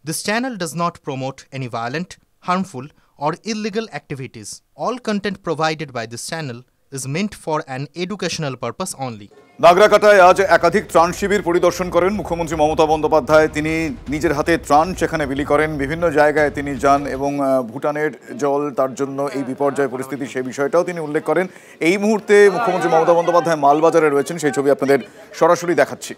This channel does not promote any violent, harmful, or illegal activities. All content provided by this channel is meant for an educational purpose only. নাগরাকাটায় আজ একাধিক ত্রাণ শিবির পরিদর্শন করেন মুখ্যমন্ত্রী মমতা বন্দ্যোপাধ্যায়। তিনি নিজের হাতে ত্রাণ সেখানে বিলি করেন, বিভিন্ন জায়গায় তিনি যান এবং ভুটানের জল তার জন্য এই বিপর্যয় পরিস্থিতি সেই বিষয়টাও তিনি উল্লেখ করেন। এই মুহূর্তে মুখ্যমন্ত্রী মমতা বন্দ্যোপাধ্যায় মালবাজারে রয়েছেন, সেই ছবি আপনাদের সরাসরি দেখাচ্ছি।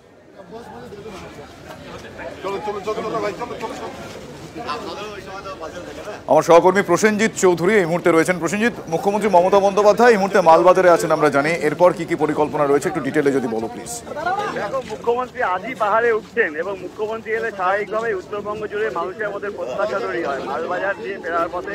আমার সহকর্মী প্রসেনজিৎ চৌধুরী এই মুহূর্তে রয়েছেন। প্রসেনজিৎ, মুখ্যমন্ত্রী মমতা বন্দ্যোপাধ্যায় এই মুহূর্তে মালবাজারে আছেন আমরা জানি, এরপর কি কি পরিকল্পনা রয়েছে একটু ডিটেলে যদি বলো প্লিজ। দেখো, মুখ্যমন্ত্রী আজই পাহাড়ে উঠছেন এবং মুখ্যমন্ত্রী এলে স্বাভাবিকভাবে উত্তরবঙ্গ জুড়ে মানুষের মধ্যে প্রত্যাশা তৈরি হয়। মালবাজার দিয়ে ফেরার পথে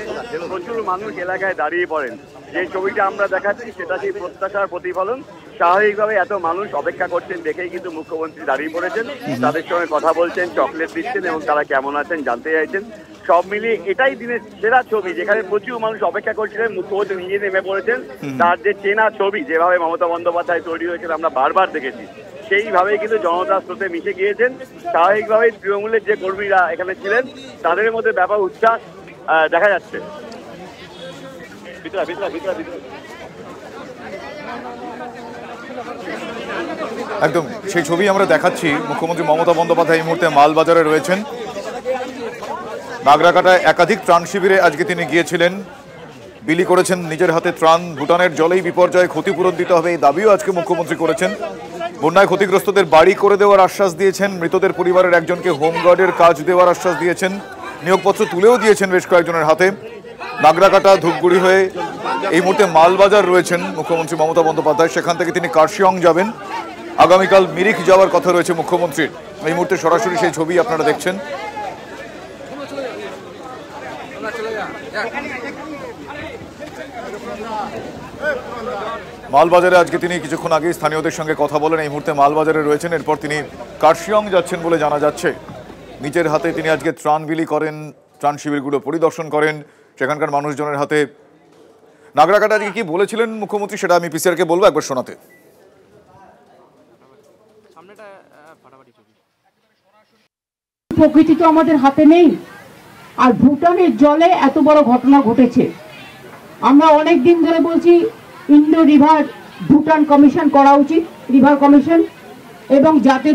প্রচুর মানুষ এলাকায় দাঁড়িয়ে পড়েন। যে ছবিটা আমরা দেখাচ্ছি সেটা সেই প্রত্যাশার প্রতিফলন। স্বাভাবিকভাবে এত মানুষ অপেক্ষা করছেন দেখেই কিন্তু মুখ্যমন্ত্রী দাঁড়িয়ে পড়েছেন, তাদের সঙ্গে কথা বলছেন, চকলেট দিচ্ছেন এবং তারা কেমন আছেন জানতে চাইছেন। সব মিলিয়ে এটাই দিনের সেরা ছবি, যেখানে প্রচুর মানুষ অপেক্ষা করছিলেন। মুখ্যমন্ত্রী নিজে নেমে পড়েছেন, তার যে চেনা ছবি যেভাবে মমতা বন্দ্যোপাধ্যায় তৈরি হয়েছিল আমরা বারবার দেখেছি, সেইভাবেই কিন্তু জনতার স্রোতে মিশে গিয়েছেন। স্বাভাবিকভাবেই তৃণমূলের যে কর্মীরা এখানে ছিলেন তাদের মধ্যে ব্যাপক উচ্ছ্বাস দেখা যাচ্ছে। একদম সেই ছবি আমরা দেখাচ্ছি। মুখ্যমন্ত্রী মমতা বন্দ্যোপাধ্যায় এই মুহূর্তে মালবাজারে রয়েছেন। নাগরাকাটায় একাধিক ত্রাণ শিবিরে আজকে তিনি গিয়েছিলেন, বিলি করেছেন নিজের হাতে ত্রাণ। ভুটানের জলেই বিপর্যয়ে ক্ষতিপূরণ দিতে হবে এই দাবিও আজকে মুখ্যমন্ত্রী করেছেন। বন্যায় ক্ষতিগ্রস্তদের বাড়ি করে দেওয়ার আশ্বাস দিয়েছেন, মৃতদের পরিবারের একজনকে হোমগার্ডের কাজ দেওয়ার আশ্বাস দিয়েছেন, নিয়োগপত্র তুলেও দিয়েছেন বেশ কয়েকজনের হাতে। নাগরাকাটা ধূপগুড়ি হয়ে এই মুহূর্তে মালবাজার রয়েছেন মুখ্যমন্ত্রী মমতা বন্দ্যোপাধ্যায়, সেখান থেকে তিনি কার্শিয়ং যাবেন। আগামীকাল মিরিক যাওয়ার কথা রয়েছে মুখ্যমন্ত্রীর। এই মুহূর্তে সরাসরি সেই ছবি আপনারা দেখছেন। মালবাজারে আজকে তিনি কিছুক্ষণ আগে স্থানীয়দের সঙ্গে কথা বলেন, এই মুহূর্তে মালবাজারে রয়েছেন। এরপর তিনি কার্শিয়ং যাচ্ছেন বলে জানা যাচ্ছে। নিজের হাতে তিনি আজকে ত্রাণ বিলি করেন, ত্রাণ শিবিরগুলো পরিদর্শন করেন, সেখানকার মানুষজনের হাতে। নাগরাকাটা আজকে কি বলেছিলেন মুখ্যমন্ত্রী সেটা আমি পিসিআরকে বলবো একবার শোনাতে। প্রকৃতি তো আমাদের হাতে নেই, আর ভুটানের জলে এত বড় ঘটনা ঘটেছে। আমরা অনেক দিন ধরে বলছি ইন্ডো রিভার ভুটান কমিশন করা উচিত, রিভার কমিশন, এবং যাতে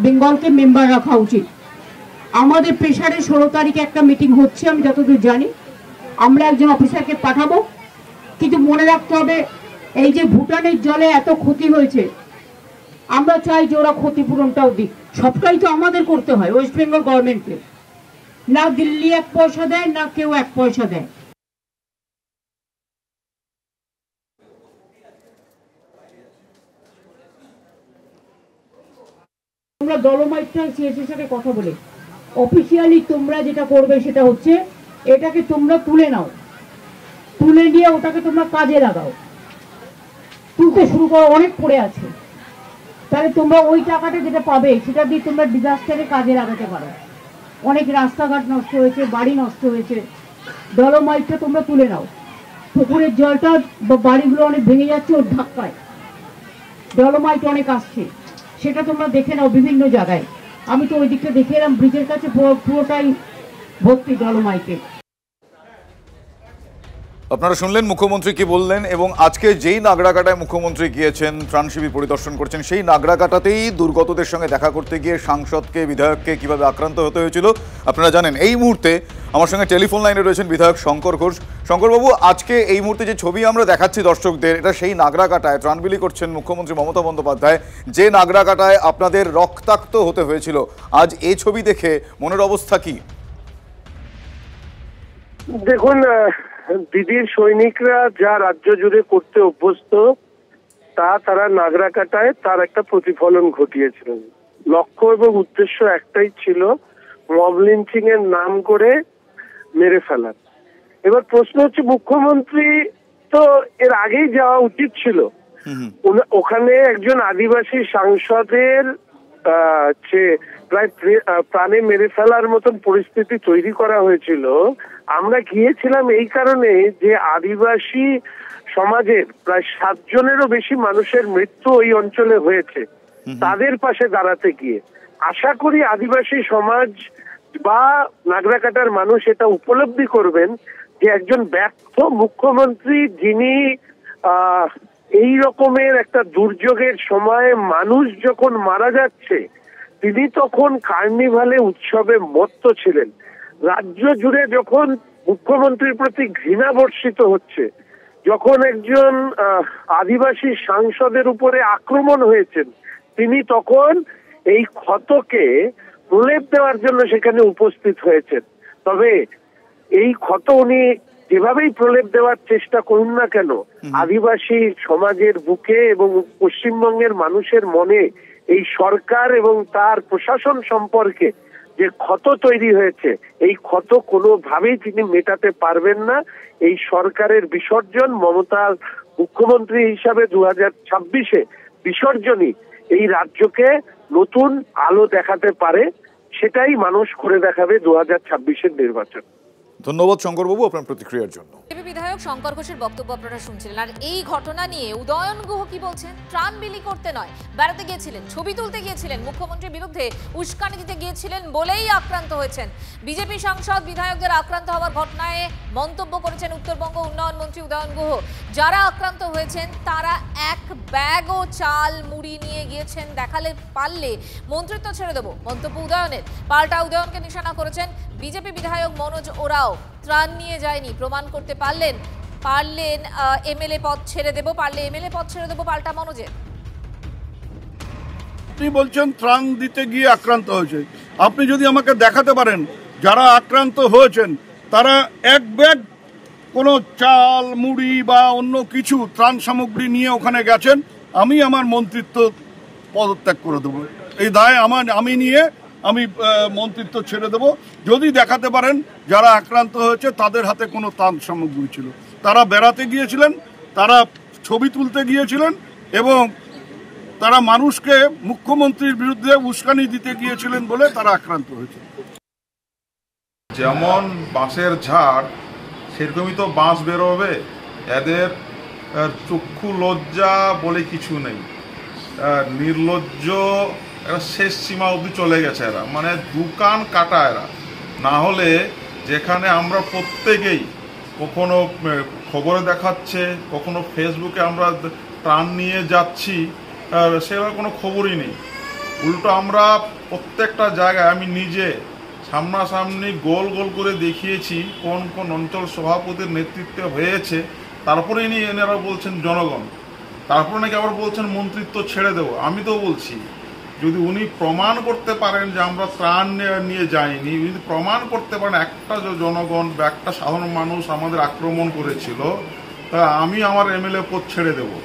বেঙ্গলকে মেম্বার রাখা উচিত। আমাদের প্রেসারে 16 তারিখে একটা মিটিং হচ্ছে, আমি যতদূর জানি। আমরা একজন অফিসারকে পাঠাবো, কিন্তু মনে রাখতে হবে এই যে ভুটানের জলে এত ক্ষতি হয়েছে, আমরা চাই যে ওরা ক্ষতিপূরণটাও দিক। সবটাই তো আমাদের করতে হয়, ওয়েস্ট বেঙ্গল গভর্নমেন্টকে। না দিল্লি 1 পয়সা দেয়, না কেউ 1 পয়সা দেয়। তোমরা ডলোমাইটটা সিএসির সাথে কথা বলে অফিসিয়ালি তোমরা যেটা করবে সেটা হচ্ছে এটাকে তোমরা তুলে নাও, তুলে নিয়ে ওটাকে তোমরা কাজে লাগাও। তুলতে শুরু করো, অনেক পড়ে আছে। তাহলে তোমরা ওই টাকাটা যেটা পাবে সেটা দিয়ে তোমরা ডিজাস্টারে কাজে লাগাতে পারো। অনেক রাস্তাঘাট নষ্ট হয়েছে, বাড়ি নষ্ট হয়েছে। ডলোমাইটটা তোমরা তুলে নাও। পুকুরের জলটা বাড়িগুলো অনেক ভেঙে যাচ্ছে ওর ধাক্কায়। ডলোমাইট অনেক আসছে, সেটা তোমরা দেখে নাও বিভিন্ন জায়গায়। আমি তো ওই দিকটা দেখে এলাম, ব্রিজের কাছে পুরোটাই ভর্তি ডলোমাইটে। আপনারা শুনলেন মুখ্যমন্ত্রী কি বললেন। এবং আজকে যেই নাগরাকাটায় মুখ্যমন্ত্রী গিয়েছেন, ত্রাণ শিবির পরিদর্শন করছেন, সেই নাগরাকাটাতেই দুর্গতদের সঙ্গে দেখা করতে গিয়ে সাংসদকে, বিধায়ককে কিভাবে আক্রান্ত হতে হয়েছিল আপনারা জানেন। এই মুহূর্তে আমার সঙ্গে টেলিফোন লাইনে রয়েছেন বিধায়ক শঙ্কর ঘোষ। শঙ্করবাবু, আজকে এই মুহূর্তে যে ছবি আমরা দেখাচ্ছি দর্শকদের, এটা সেই নাগরাকাটায় ত্রাণ বিলি করছেন মুখ্যমন্ত্রী মমতা বন্দ্যোপাধ্যায়, যে নাগরাকাটায় আপনাদের রক্তাক্ত হতে হয়েছিল। আজ এই ছবি দেখে মনের অবস্থা কি? দেখুন, দিদির সৈনিকরা যা রাজ্য জুড়ে করতে অভ্যস্ত, তারা নাগরাকাটায় তার একটা প্রতিফলন ঘটিয়েছিলেন। লক্ষ্য এবং উদ্দেশ্য একটাই ছিল, মব লিঞ্চিং এর নাম করে মেরে ফেলার। এবার প্রশ্ন হচ্ছে, মুখ্যমন্ত্রী তো এর আগেই যাওয়া উচিত ছিল। ওখানে একজন আদিবাসী সাংসদের প্রায় প্রাণে মেরে ফেলার মতন পরিস্থিতি তৈরি করা হয়েছিল। আমরা গিয়েছিলাম এই কারণে যে আদিবাসী সমাজের প্রায় 7 জনেরও বেশি মানুষের মৃত্যু ওই অঞ্চলে হয়েছে, তাদের পাশে দাঁড়াতে গিয়ে। আশা করি আদিবাসী সমাজ বা নাগরাকাটার মানুষ এটা উপলব্ধি করবেন যে একজন ব্যর্থ মুখ্যমন্ত্রী, যিনি এই রকমের একটা দুর্যোগের সময় মানুষ যখন মারা যাচ্ছে, তিনি তখন কার্নিভালে উৎসবে মত্ত ছিলেন। রাজ্য জুড়ে যখন মুখ্যমন্ত্রীর প্রতি ঘৃণা বর্ষিত হচ্ছে, যখন একজন আদিবাসী সাংসদের উপরে আক্রমণ হয়েছেন, তিনি তখন এই ক্ষতকে প্রলেপ দেওয়ার জন্য সেখানে উপস্থিত হয়েছেন। তবে এই ক্ষত উনি যেভাবেই প্রলেপ দেওয়ার চেষ্টা করুন না কেন, আদিবাসী সমাজের বুকে এবং পশ্চিমবঙ্গের মানুষের মনে এই সরকার এবং তার প্রশাসন সম্পর্কে যে ক্ষত তৈরি হয়েছে, এই ক্ষত কোনোভাবেই তিনি মেটাতে পারবেন না। এই সরকারের বিসর্জন, মমতা মুখ্যমন্ত্রী হিসাবে 2026-এ বিসর্জনই এই রাজ্যকে নতুন আলো দেখাতে পারে। সেটাই মানুষ করে দেখাবে 2026-এর নির্বাচন। ধন্যবাদ শঙ্করবাবু আপনার প্রতিক্রিয়ার জন্য। বিধায়ক শঙ্কর ঘোষের বক্তব্য আপনারা শুনছিলেন। আর এই ঘটনা নিয়ে উদয়ন গুহ কি বলছেন? ত্রাণ বিলি করতে নয়, বেড়াতে গিয়েছিলেন, ছবি তুলতে গিয়েছিলেন, মুখ্যমন্ত্রীর বিরুদ্ধে উস্কানি দিতে গিয়েছিলেন বলেই আক্রান্ত হয়েছেন। বিজেপি সাংসদ বিধায়কদের আক্রান্ত হওয়ার ঘটনায় মন্তব্য করেছেন উত্তরবঙ্গ উন্নয়ন মন্ত্রী উদয়ন গুহ। যারা আক্রান্ত হয়েছেন তারা এক ব্যাগও চাল মুড়ি নিয়ে গিয়েছেন, দেখালে পারলে মন্ত্রিত্ব ছেড়ে দেবো, মন্তব্য উদয়নের। পাল্টা উদয়নকে নিশানা করেছেন বিজেপি বিধায়ক মনোজ ওরাও। ত্রাণ নিয়ে যায়নি, প্রমাণ করতে পারলেন এমএলএ পদ ছেড়ে দেবো, পাল্টা মনোজের। আপনি বলছেন ত্রাণ দিতে গিয়ে আক্রান্ত হয়েছে। আপনি যদি আমাকে দেখাতে পারেন যারা আক্রান্ত হয়েছেন তারা এক ব্যাগ কোনো চাল মুড়ি বা অন্য কিছু ত্রাণ সামগ্রী নিয়ে ওখানে গেছেন, আমি আমার মন্ত্রিত্ব পদত্যাগ করে দেবো। এই দায় আমি নিয়ে আমি মন্ত্রিত্ব ছেড়ে দেব যদি দেখাতে পারেন যারা আক্রান্ত হয়েছে তাদের হাতে কোনো ত্রাণ সামগ্রী ছিল। তারা বেড়াতে গিয়েছিলেন, তারা ছবি তুলতে গিয়েছিলেন এবং তারা মানুষকে মুখ্যমন্ত্রীর বিরুদ্ধে উস্কানি দিতে গিয়েছিলেন বলে তারা আক্রান্ত হয়েছে। যেমন বাঁশের ঝাড় সেরকমই তো বাঁশ বেরোবে। এদের চক্ষু লজ্জা বলে কিছু নেই, নির্লজ্জ এরা শেষ সীমা অবধি চলে গেছে। এরা মানে দোকান কাটা এরা। না হলে যেখানে আমরা প্রত্যেকেই কখনো খবরে দেখাচ্ছে, কখনো ফেসবুকে আমরা ত্রাণ নিয়ে যাচ্ছি, সেভাবে কোনো খবরই নেই। উল্টো আমরা প্রত্যেকটা জায়গায় আমি নিজে সামনাসামনি গোল গোল করে দেখিয়েছি কোন কোন অঞ্চল সভাপতির নেতৃত্বে হয়েছে। তারপরে এনারা বলছেন জনগণ, তারপরে নাকি আবার বলছেন মন্ত্রিত্ব ছেড়ে দেবো। আমি তো বলছি যদি উনি প্রমাণ করতে পারেন যে আমরা ত্রাণ নিয়ে যাইনি, যদি প্রমাণ করতে পারেন একটা জনগণ বা একটা সাধারণ মানুষ আমাদের আক্রমণ করেছিল, তা আমি আমার এমএলএ পদ ছেড়ে দেবো।